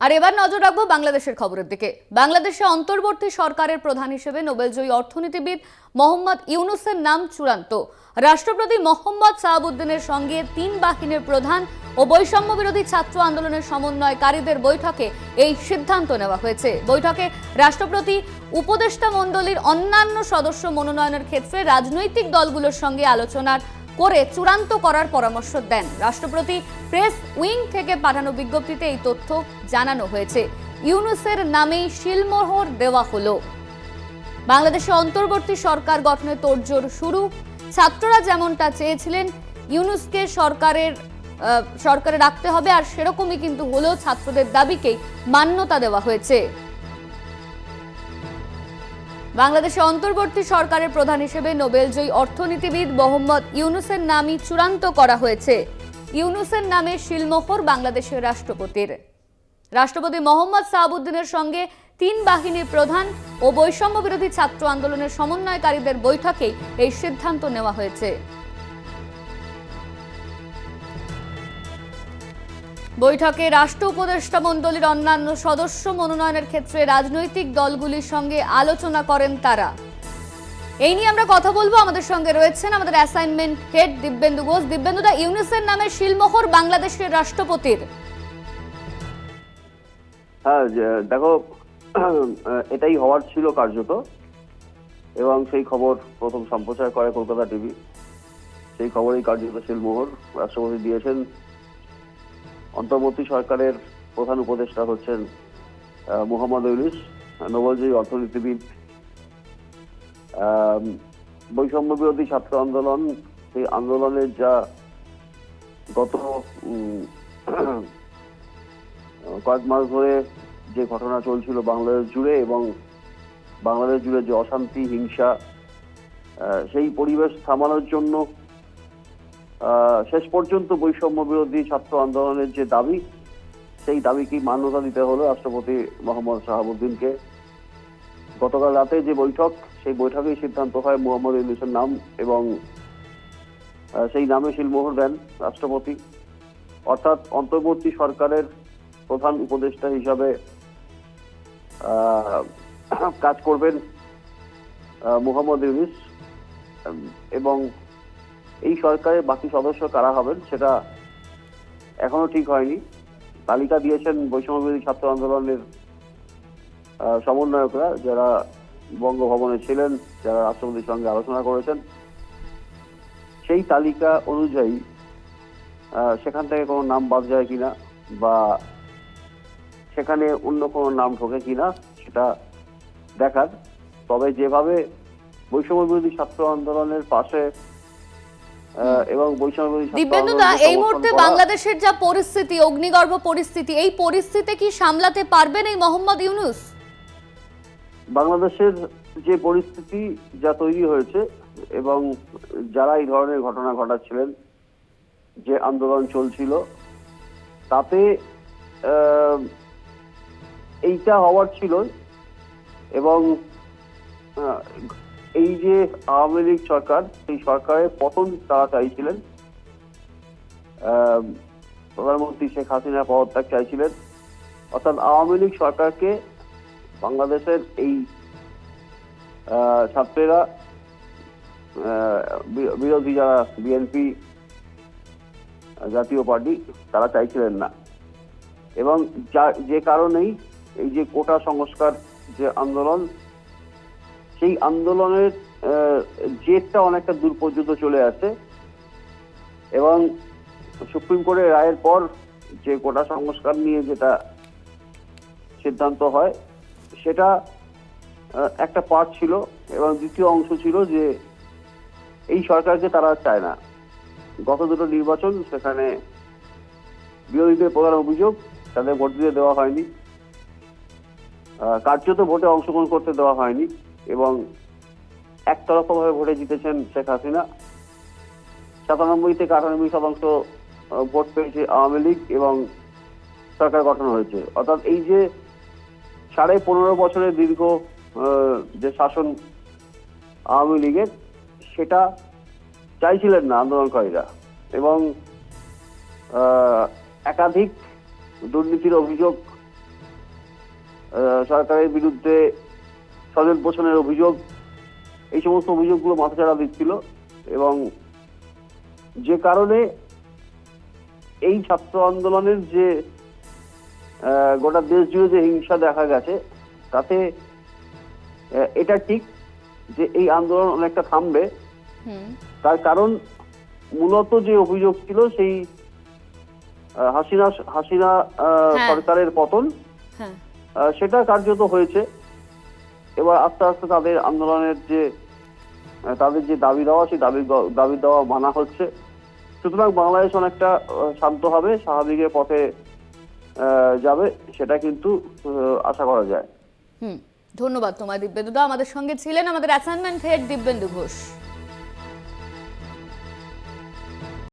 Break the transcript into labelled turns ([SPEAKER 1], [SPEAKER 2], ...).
[SPEAKER 1] আর এবার নজর রাখবো বাংলাদেশের খবরের দিকে। বাংলাদেশে অন্তর্বর্তী সরকারের প্রধান হিসেবে নোবেলজয়ী অর্থনীতিবিদ মোহাম্মদ ইউনূসের নাম চূড়ান্ত। রাষ্ট্রপতি মোহাম্মদ শাহাবুদ্দিনের সঙ্গে তিন বাহিনীর প্রধান ও বৈষম্য বিরোধী ছাত্র আন্দোলনের সমন্বয়কারীদের বৈঠকে এই সিদ্ধান্ত নেওয়া হয়েছে। বৈঠকে রাষ্ট্রপতি উপদেষ্টা মণ্ডলীর অন্যান্য সদস্য মনোনয়নের ক্ষেত্রে রাজনৈতিক দলগুলোর সঙ্গে আলোচনার করে চূড়ান্ত করার পরামর্শ দেন। রাষ্ট্রপতি প্রেস উইং থেকে পাঠানো বিজ্ঞপ্তিতে এই তথ্য জানানো হয়েছে। ইউনূসের নামেই শিলমোহর দেওয়া হলো। বাংলাদেশে অন্তর্বর্তী সরকার গঠনে তোড়জোড় শুরু। ছাত্ররা যেমনটা চেয়েছিলেন ইউনূসকে সরকারে রাখতে হবে, আর সেরকমই কিন্তু হলো। ছাত্রদের দাবিকেই মান্যতা দেওয়া হয়েছে। বাংলাদেশে অন্তর্বর্তী সরকারের প্রধান হিসেবে নোবেলজয়ী অর্থনীতিবিদ মোহাম্মদ ইউনূসের নামই চূড়ান্ত করা হয়েছে। ইউনূসের নামে শিলমোহর বাংলাদেশের রাষ্ট্রপতির। রাষ্ট্রপতি মোহাম্মদ শাহাবুদ্দিনের সঙ্গে তিন বাহিনীর প্রধান ও বৈষম্য বিরোধী ছাত্র আন্দোলনের সমন্বয়কারীদের বৈঠকেই এই সিদ্ধান্ত নেওয়া হয়েছে। বৈঠকে রাষ্ট্র উপদেষ্টা মণ্ডলীর অন্যান্য সদস্য মনোনয়নের ক্ষেত্রে রাজনৈতিক দলগুলির সঙ্গে আলোচনা করেন তারা। এই নিয়ে আমরা কথা বলবো। আমাদের সঙ্গে রয়েছেন আমাদের অ্যাসাইনমেন্ট হেড দিব্যেন্দু ঘোষ। দিব্যেন্দুদা, ইউনূসের নামে শিলমোহর বাংলাদেশের রাষ্ট্রপতির।
[SPEAKER 2] হ্যাঁ, দেখো, এটাই হওয়ার ছিল কার্যত, এবং সেই খবর প্রথম সম্প্রচার করে কলকাতা টিভি। সেই খবরেই কার্যত শিলমোহর রাষ্ট্রপতি দিয়েছেন। অন্তর্বর্তী সরকারের প্রধান উপদেষ্টা হচ্ছেন মোহাম্মদ ইউনূস, নোবেলজয়ী অর্থনীতিবিদ। বৈষম্য বিরোধী ছাত্র আন্দোলন, সেই আন্দোলনের যা গত কয়েক মাস ধরে যে ঘটনা চলছিল বাংলাদেশ জুড়ে, এবং বাংলাদেশ জুড়ে যে অশান্তি, হিংসা, সেই পরিবেশ থামানোর জন্য শেষ পর্যন্ত বৈষম্য বিরোধী ছাত্র আন্দোলনের যে দাবি, সেই দাবিকে মান্যতা দিতে হলো রাষ্ট্রপতি মোহাম্মদ শাহাবুদ্দিনকে। গতকাল রাতে যে বৈঠক, সেই বৈঠকেই সিদ্ধান্ত হয় মোহাম্মদ ইউনূসের নাম, এবং সেই নামে শিলমোহর দেন রাষ্ট্রপতি। অর্থাৎ অন্তর্বর্তী সরকারের প্রধান উপদেষ্টা হিসাবে কাজ করবেন মোহাম্মদ ইউনূস, এবং এই সরকারের বাকি সদস্য কারা হবেন সেটা এখনো ঠিক হয়নি। তালিকা দিয়েছেন বৈষম্য বিরোধী ছাত্র আন্দোলনের সমন্বয়করা, যারা বঙ্গভবনে ছিলেন, যারা রাষ্ট্রপতির সঙ্গে আলোচনা করেছেন। সেই তালিকা অনুযায়ী সেখান থেকে কোনো নাম বাদ যায় কিনা, বা সেখানে অন্য কোনো নাম ঢোকে কিনা, সেটা দেখার। তবে যেভাবে বৈষম্য বিরোধী ছাত্র আন্দোলনের পাশে এবং বৈষম্য বিরোধী
[SPEAKER 1] দিব্যেন্দুদা, এই মুহূর্তে বাংলাদেশের যা পরিস্থিতি, অগ্নিগর্ভ পরিস্থিতি, এই পরিস্থিতি কি সামলাতে পারবেন এই মোহাম্মদ ইউনূস?
[SPEAKER 2] বাংলাদেশের যে পরিস্থিতি যা তৈরি হয়েছে, এবং যারা এই ধরনের ঘটনা ঘটাচ্ছিলেন, যে আন্দোলন চলছিল, তাতে এইটা হওয়ার ছিল। এবং এই যে আওয়ামী লীগ সরকার, সেই সরকারের পতন তারা চাইছিলেন। প্রধানমন্ত্রী শেখ হাসিনা পদত্যাগ চাইছিলেন। অর্থাৎ আওয়ামী লীগ সরকারকে বাংলাদেশের এই ছাত্রেরা, বিরোধী যারা বিএনপি, জাতীয় পার্টি, তারা চাইছিলেন না। এবং যে কারণেই এই যে কোটা সংস্কার যে আন্দোলন, সেই আন্দোলনের জেরটা অনেকটা দূর পর্যন্ত চলে আসে। এবং সুপ্রিম কোর্টের রায়ের পর যে কোটা সংস্কার নিয়ে যেটা সিদ্ধান্ত হয়, সেটা একটা পার্ট ছিল, এবং দ্বিতীয় অংশ ছিল যে এই সরকারকে তারা চায় না। গত দুটো নির্বাচন, সেখানে বিরোধীদের প্রধান অভিযোগ তাদের ভোট দিতে দেওয়া হয়নি, কার্যত ভোটে অংশগ্রহণ করতে দেওয়া হয়নি, এবং একতরফাভাবে ভোটে জিতেছেন শেখ হাসিনা। 97 থেকে 98% ভোট পেয়েছে আওয়ামী লীগ, এবং সরকার গঠন হয়েছে। অর্থাৎ এই যে 15.5 বছরের দীর্ঘ যে শাসন আওয়ামী লীগের, সেটা চাইছিলেন না আন্দোলনকারীরা। এবং একাধিক দুর্নীতির অভিযোগ সরকারের বিরুদ্ধে স্বজন পোষণের অভিযোগ, এই সমস্ত অভিযোগগুলো মাথাচাড়া দিচ্ছিল এবং যে কারণে এই ছাত্র আন্দোলনের যে গোটা দেশ জুড়ে যে হিংসা দেখা গেছে তাতে এটা ঠিক যে এই আন্দোলন অনেকটা থামবে। তার কারণ মূলত যে অভিযোগ ছিল সেই হাসিনা সরকারের পতন, সেটা কার্যত হয়েছে। এবার আস্তে আস্তে তাদের আন্দোলনের যে তাদের যে দাবি দেওয়া, সেই দাবি দেওয়া মানা হচ্ছে। সুতরাং বাংলাদেশ অনেকটা শান্ত হবে, স্বাভাবিকের পথে যাবে, সেটা কিন্তু আশা করা যায়।
[SPEAKER 1] ধন্যবাদ তোমায় দিব্যেন্দু দা, আমাদের সঙ্গে ছিলেন আমাদের অ্যাসাইনমেন্ট হেড দিব্যেন্দু ঘোষ।